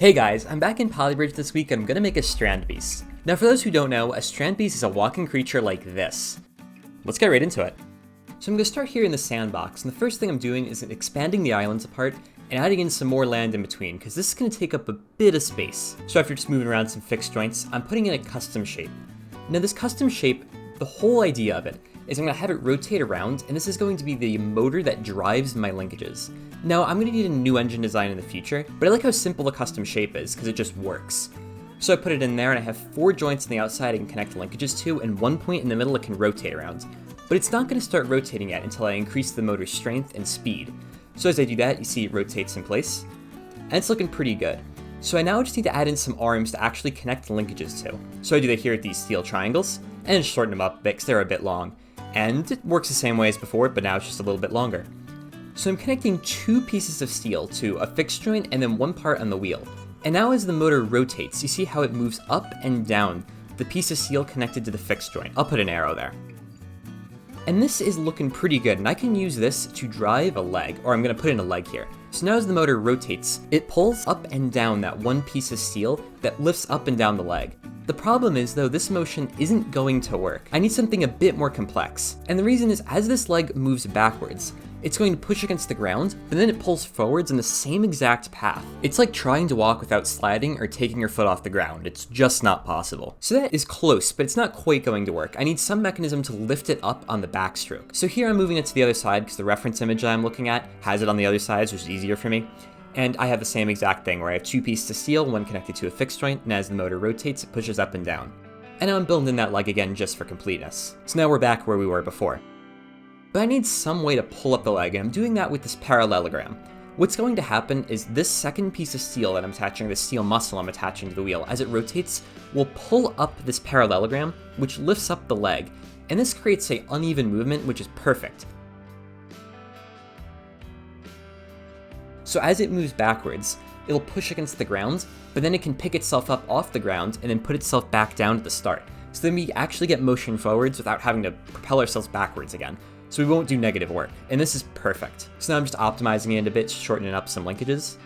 Hey guys, I'm back in Polybridge this week and I'm gonna make a Strandbeest. Now for those who don't know, a Strandbeest is a walking creature like this. Let's get right into it. So I'm gonna start here in the sandbox, and the first thing I'm doing is expanding the islands apart and adding in some more land in between, because this is gonna take up a bit of space. So after just moving around some fixed joints, I'm putting in a custom shape. Now this custom shape, the whole idea of it is I'm gonna have it rotate around, and this is going to be the motor that drives my linkages. Now, I'm gonna need a new engine design in the future, but I like how simple the custom shape is, because it just works. So I put it in there, and I have 4 joints on the outside I can connect linkages to, and 1 point in the middle it can rotate around. But it's not gonna start rotating yet until I increase the motor's strength and speed. So as I do that, you see it rotates in place, and it's looking pretty good. So I now just need to add in some arms to actually connect the linkages to. So I do that here with these steel triangles, and just shorten them up a bit because they're a bit long. And it works the same way as before, but now it's just a little bit longer. So I'm connecting 2 pieces of steel to a fixed joint and then 1 part on the wheel. And now as the motor rotates, you see how it moves up and down the piece of steel connected to the fixed joint. I'll put an arrow there. And this is looking pretty good, and I can use this to drive a leg, or I'm gonna put in a leg here. So now as the motor rotates, it pulls up and down that 1 piece of steel that lifts up and down the leg. The problem is though, this motion isn't going to work. I need something a bit more complex. And the reason is as this leg moves backwards, it's going to push against the ground, but then it pulls forwards in the same exact path. It's like trying to walk without sliding or taking your foot off the ground. It's just not possible. So that is close, but it's not quite going to work. I need some mechanism to lift it up on the backstroke. So here I'm moving it to the other side because the reference image that I'm looking at has it on the other side, which is easier for me. And I have the same exact thing where I have 2 pieces of steel, one connected to a fixed joint, and as the motor rotates, it pushes up and down. And now I'm building in that leg again just for completeness. So now we're back where we were before. But I need some way to pull up the leg, and I'm doing that with this parallelogram. What's going to happen is this second piece of steel that I'm attaching, this steel muscle I'm attaching to the wheel, as it rotates, will pull up this parallelogram, which lifts up the leg. And this creates an uneven movement, which is perfect. So as it moves backwards, it'll push against the ground, but then it can pick itself up off the ground and then put itself back down at the start. So then we actually get motion forwards without having to propel ourselves backwards again. So we won't do negative work, and this is perfect. So now I'm just optimizing it a bit, shortening up some linkages.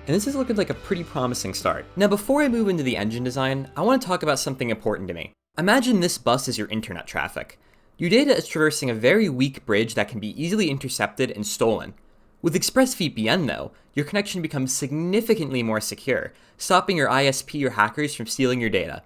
And this is looking like a pretty promising start. Now before I move into the engine design, I want to talk about something important to me. Imagine this bus is your internet traffic. Your data is traversing a very weak bridge that can be easily intercepted and stolen. With ExpressVPN though, your connection becomes significantly more secure, stopping your ISP or hackers from stealing your data.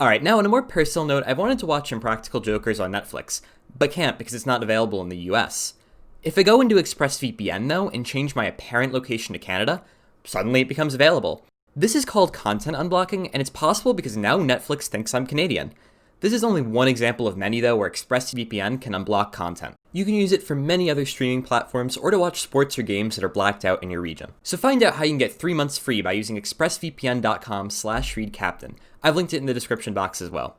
Alright, now on a more personal note, I've wanted to watch Impractical Jokers on Netflix, but can't because it's not available in the US. If I go into ExpressVPN though, and change my apparent location to Canada, suddenly it becomes available. This is called content unblocking, and it's possible because now Netflix thinks I'm Canadian. This is only one example of many though where ExpressVPN can unblock content. You can use it for many other streaming platforms or to watch sports or games that are blacked out in your region. So find out how you can get 3 months free by using expressvpn.com/readcaptain. I've linked it in the description box as well.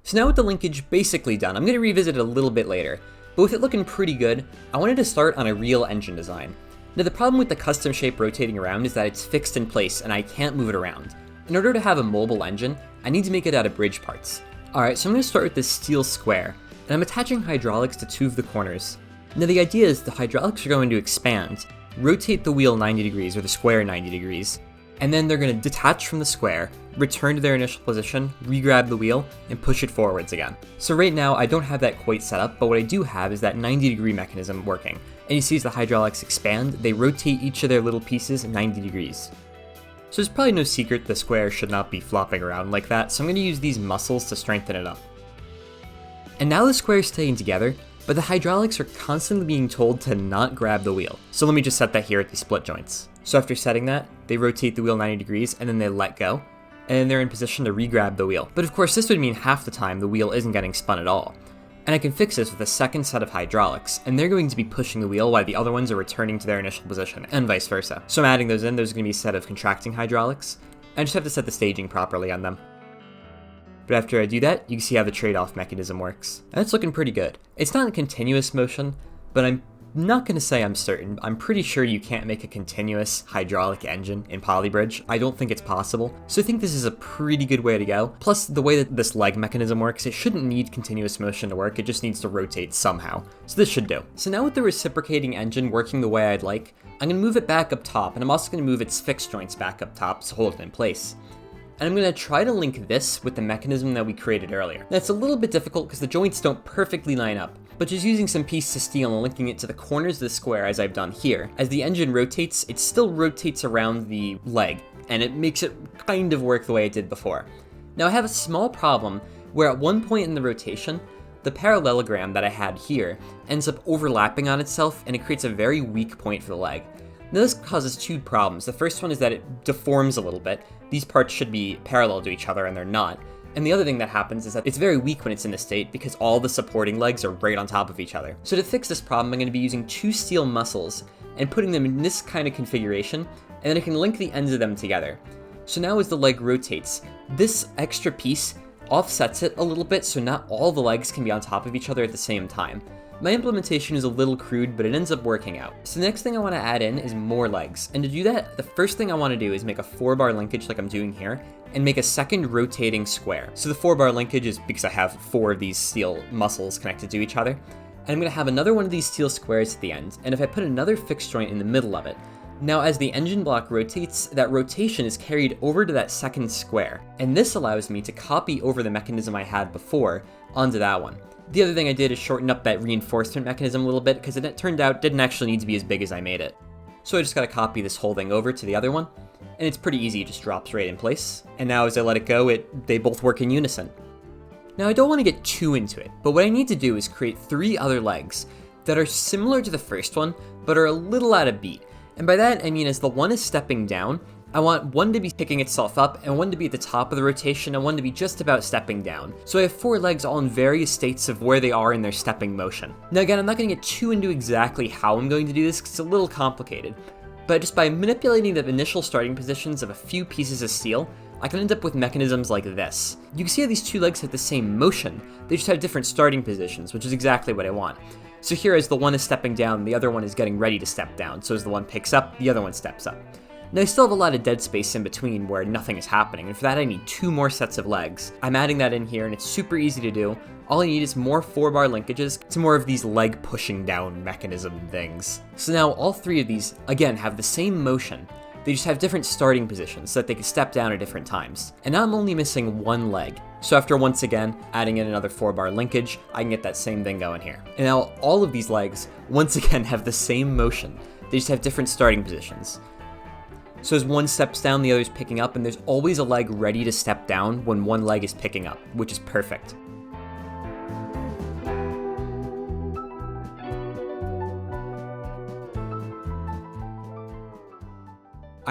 So now with the linkage basically done, I'm going to revisit it a little bit later, but with it looking pretty good, I wanted to start on a real engine design. Now the problem with the custom shape rotating around is that it's fixed in place and I can't move it around. In order to have a mobile engine, I need to make it out of bridge parts. Alright, so I'm going to start with this steel square, and I'm attaching hydraulics to 2 of the corners. Now the idea is the hydraulics are going to expand, rotate the wheel 90 degrees, or the square 90 degrees, and then they're going to detach from the square, return to their initial position, re-grab the wheel, and push it forwards again. So right now I don't have that quite set up, but what I do have is that 90 degree mechanism working. And you see as the hydraulics expand, they rotate each of their little pieces 90 degrees. So there's probably no secret the square should not be flopping around like that, so I'm going to use these muscles to strengthen it up. And now the square is staying together, but the hydraulics are constantly being told to not grab the wheel. So let me just set that here at the split joints. So after setting that, they rotate the wheel 90 degrees and then they let go, and then they're in position to re-grab the wheel. But of course this would mean half the time the wheel isn't getting spun at all. And I can fix this with a second set of hydraulics, and they're going to be pushing the wheel while the other ones are returning to their initial position, and vice versa. So I'm adding those in, there's going to be a set of contracting hydraulics. I just have to set the staging properly on them. But after I do that, you can see how the trade-off mechanism works. And it's looking pretty good. It's not in continuous motion, but I'm not going to say I'm certain. I'm pretty sure you can't make a continuous hydraulic engine in Polybridge. I don't think it's possible. So I think this is a pretty good way to go. Plus, the way that this leg mechanism works, it shouldn't need continuous motion to work. It just needs to rotate somehow. So this should do. So now with the reciprocating engine working the way I'd like, I'm going to move it back up top, and I'm also going to move its fixed joints back up top to hold it in place. And I'm going to try to link this with the mechanism that we created earlier. That's a little bit difficult because the joints don't perfectly line up, but just using some pieces of steel and linking it to the corners of the square as I've done here, as the engine rotates, it still rotates around the leg, and it makes it kind of work the way it did before. Now I have a small problem where at one point in the rotation, the parallelogram that I had here ends up overlapping on itself, and it creates a very weak point for the leg. Now this causes two problems. The first one is that it deforms a little bit. These parts should be parallel to each other and they're not. And the other thing that happens is that it's very weak when it's in this state because all the supporting legs are right on top of each other. So to fix this problem, I'm going to be using two steel muscles and putting them in this kind of configuration, and then I can link the ends of them together. So now as the leg rotates, this extra piece offsets it a little bit so not all the legs can be on top of each other at the same time. My implementation is a little crude, but it ends up working out. So the next thing I want to add in is more legs. And to do that, the first thing I want to do is make a 4-bar linkage like I'm doing here, and make a second rotating square. So the 4-bar linkage is because I have 4 of these steel muscles connected to each other. And I'm going to have another one of these steel squares at the end, and if I put another fixed joint in the middle of it, now as the engine block rotates, that rotation is carried over to that second square. And this allows me to copy over the mechanism I had before onto that one. The other thing I did is shorten up that reinforcement mechanism a little bit because it turned out didn't actually need to be as big as I made it. So I just gotta copy this whole thing over to the other one, and it's pretty easy, it just drops right in place. And now as I let it go, they both work in unison. Now I don't want to get too into it, but what I need to do is create 3 other legs that are similar to the first one, but are a little out of beat. And by that I mean as the one is stepping down, I want one to be picking itself up, and one to be at the top of the rotation, and one to be just about stepping down. So I have 4 legs all in various states of where they are in their stepping motion. Now again, I'm not going to get too into exactly how I'm going to do this because it's a little complicated, but just by manipulating the initial starting positions of a few pieces of steel, I can end up with mechanisms like this. You can see how these 2 legs have the same motion, they just have different starting positions, which is exactly what I want. So here as the one is stepping down, the other one is getting ready to step down, so as the one picks up, the other one steps up. Now I still have a lot of dead space in between where nothing is happening, and for that I need 2 more sets of legs. I'm adding that in here and it's super easy to do. All I need is more 4-bar linkages to more of these leg pushing down mechanism things. So now all 3 of these, again, have the same motion. They just have different starting positions so that they can step down at different times. And now I'm only missing 1 leg. So after once again adding in another 4-bar linkage, I can get that same thing going here. And now all of these legs, once again, have the same motion. They just have different starting positions. So as one steps down, the other's picking up, and there's always a leg ready to step down when one leg is picking up, which is perfect.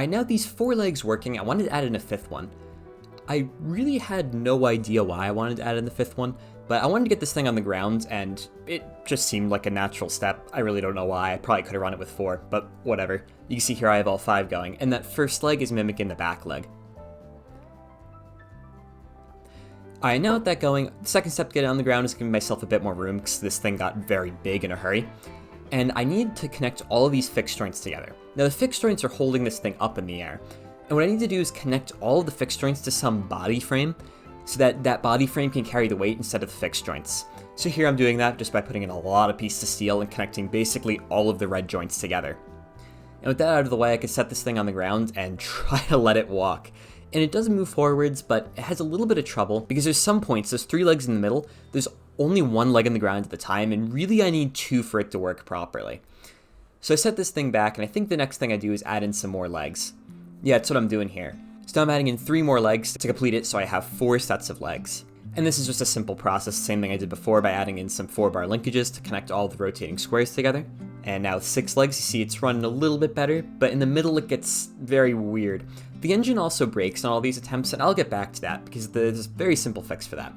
Now these 4 legs working, I wanted to add in a 5th one. I really had no idea why I wanted to add in the 5th one, but I wanted to get this thing on the ground, and it just seemed like a natural step. I really don't know why. I probably could have run it with 4, but whatever. You can see here I have all 5 going, and that first leg is mimicking the back leg. Alright, now with that going, the second step to get it on the ground is giving myself a bit more room because this thing got very big in a hurry. And I need to connect all of these fixed joints together. Now the fixed joints are holding this thing up in the air, and what I need to do is connect all of the fixed joints to some body frame so that that body frame can carry the weight instead of the fixed joints. So here I'm doing that just by putting in a lot of pieces of steel and connecting basically all of the red joints together. And with that out of the way, I can set this thing on the ground and try to let it walk. And it does move forwards, but it has a little bit of trouble because there's some points, there's 3 legs in the middle, there's only 1 leg in the ground at the time, and really I need 2 for it to work properly. So I set this thing back, and I think the next thing I do is add in some more legs. Yeah, that's what I'm doing here. So now I'm adding in 3 more legs to complete it, so I have 4 sets of legs. And this is just a simple process, same thing I did before by adding in some 4-bar linkages to connect all the rotating squares together. And now with 6 legs, you see it's running a little bit better, but in the middle it gets very weird. The engine also breaks on all these attempts, and I'll get back to that because there's a very simple fix for that.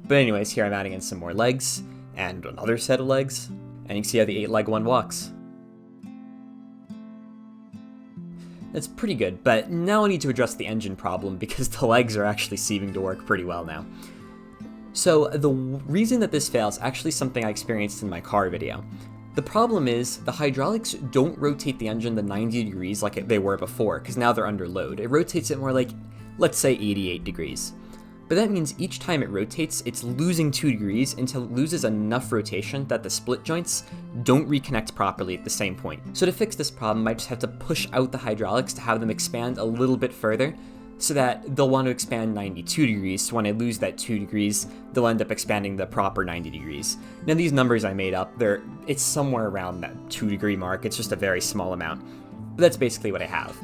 But anyways, here I'm adding in some more legs, and another set of legs, and you can see how the 8-leg one walks. That's pretty good, but now I need to address the engine problem because the legs are actually seeming to work pretty well now. So the reason that this fails is actually something I experienced in my car video. The problem is, the hydraulics don't rotate the engine to 90 degrees like they were before, because now they're under load. It rotates it more like, let's say 88 degrees. But that means each time it rotates, it's losing 2 degrees until it loses enough rotation that the split joints don't reconnect properly at the same point. So to fix this problem, I just have to push out the hydraulics to have them expand a little bit further, so that they'll want to expand 92 degrees, so when I lose that 2 degrees, they'll end up expanding the proper 90 degrees. Now these numbers I made up, it's somewhere around that 2 degree mark, it's just a very small amount. But that's basically what I have.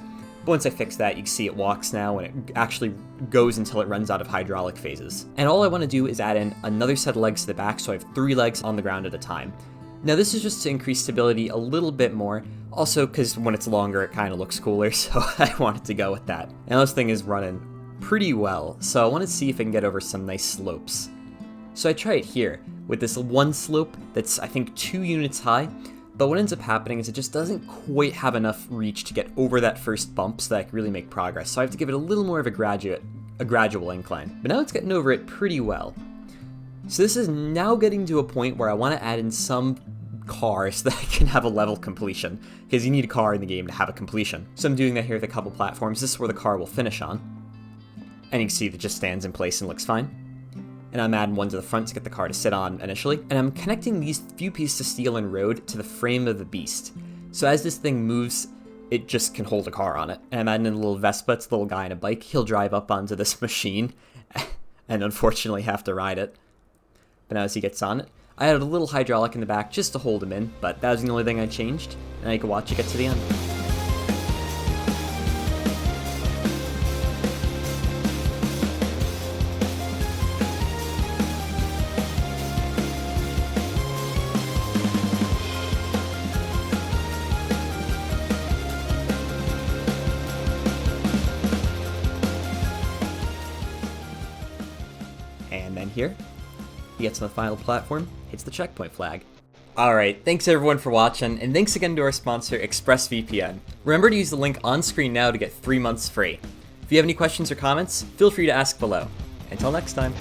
But once I fix that, you can see it walks now, and it actually goes until it runs out of hydraulic phases. And all I want to do is add in another set of legs to the back, so I have 3 legs on the ground at a time. Now this is just to increase stability a little bit more, also because when it's longer it kind of looks cooler, so I wanted to go with that. Now this thing is running pretty well, so I want to see if I can get over some nice slopes. So I try it here, with this one slope that's I think 2 units high, but what ends up happening is it just doesn't quite have enough reach to get over that first bump so that I can really make progress, so I have to give it a little more of a gradual incline. But now it's getting over it pretty well. So this is now getting to a point where I want to add in some car so that I can have a level completion, because you need a car in the game to have a completion. So I'm doing that here with a couple platforms. This is where the car will finish on. And you can see that it just stands in place and looks fine. And I'm adding one to the front to get the car to sit on initially. And I'm connecting these few pieces of steel and road to the frame of the beast. So as this thing moves, it just can hold a car on it. And I'm adding in a little Vespa, it's a little guy on a bike. He'll drive up onto this machine and unfortunately have to ride it. But now as he gets on it, I added a little hydraulic in the back just to hold him in, but that was the only thing I changed, and I can watch it get to the end. And then here, he gets on the final platform, hits the checkpoint flag. Alright, thanks everyone for watching, and thanks again to our sponsor, ExpressVPN. Remember to use the link on screen now to get 3 months free. If you have any questions or comments, feel free to ask below. Until next time.